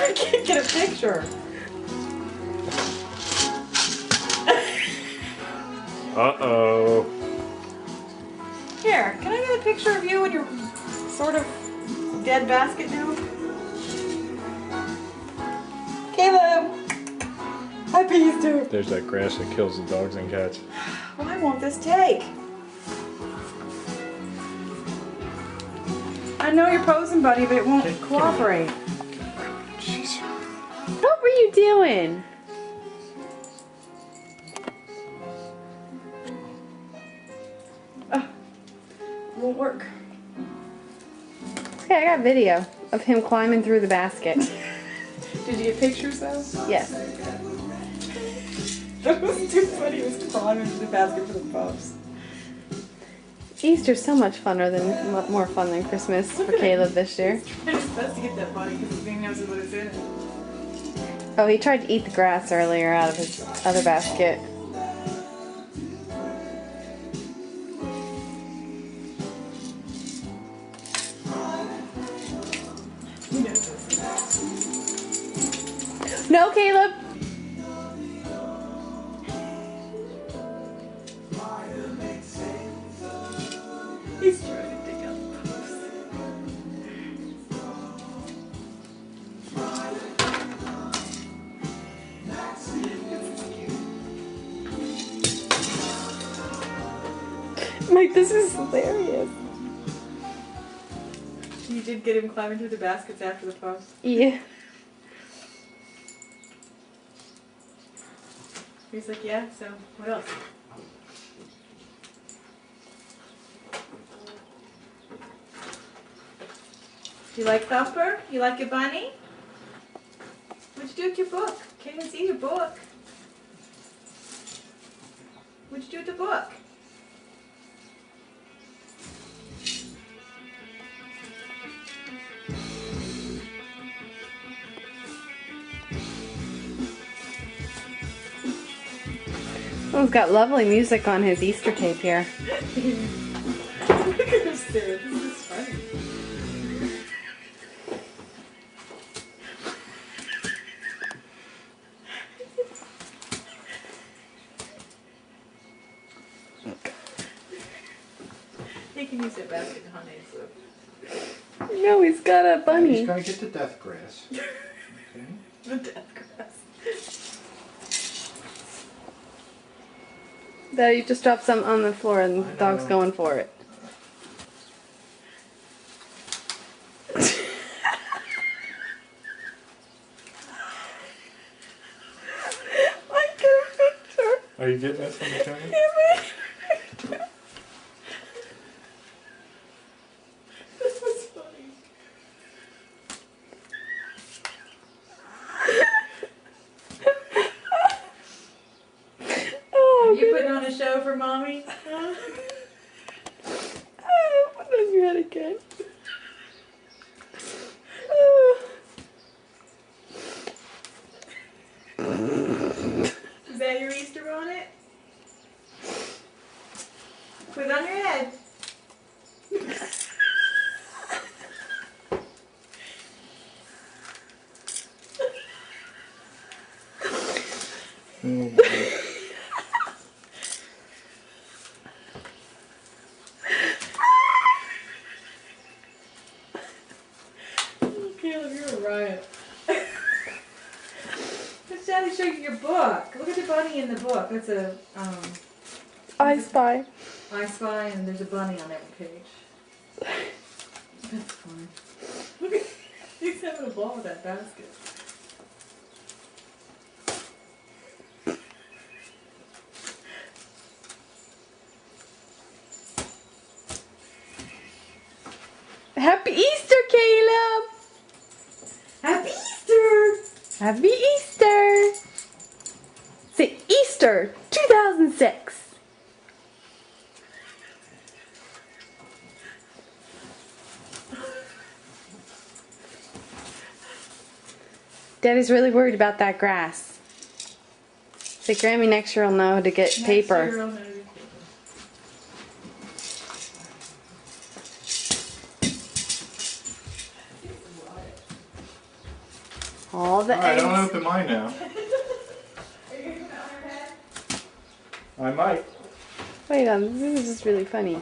I can't get a picture. Uh-oh. Here, can I get a picture of you in your sort of dead basket now? Caleb! Happy Easter! There's that grass that kills the dogs and cats. Why won't this take? I know you're posing, buddy, but it won't cooperate. Jeez. What were you doing? Won't work. Okay, I got video of him climbing through the basket. Did you get pictures though? Yes. That was too funny. He was climbing into the basket for the pups. Easter's so much funner than more fun than Christmas for Caleb this year. He's trying his best to get that money because he knows what is in it. Oh, he tried to eat the grass earlier out of his other basket. He knows this. No, Caleb! He's trying to dig out the pups. Like, this is hilarious. You did get him climbing through the baskets after the pups. Yeah. He's like, yeah, so what else? You like Thumper? You like your bunny? What'd you do with your book? Can't even see your book. What'd you do with the book? Oh, he's got lovely music on his Easter tape here. Look at her stare. This is funny. He can use that basket to hunt ants with. No, he's got a He's bunny. gonna get the death grass. Okay. The death grass. That you just dropped some on the floor and the dog's going for it. I get a picture. Are you getting that from the camera? This was funny. Oh, You putting on a show for mommy? Huh? put it on your head again. Oh. Is that your Easter bonnet? Put it on your head. Oh, boy. Caleb, you're a riot. Let's Daddy show you your book. Look at the bunny in the book. That's a I Spy. I Spy, and there's a bunny on every page. That's funny. Look at he's having a ball with that basket. Happy Easter, Caleb! Happy Easter! Happy Easter! Say Easter 2006. Daddy's really worried about that grass. Say Grammy next year will know how to get Next paper. year I'll know to do paper. All the Alright, eggs. don't open mine now. Are you gonna put it on your head? I might. Wait, this is just really funny.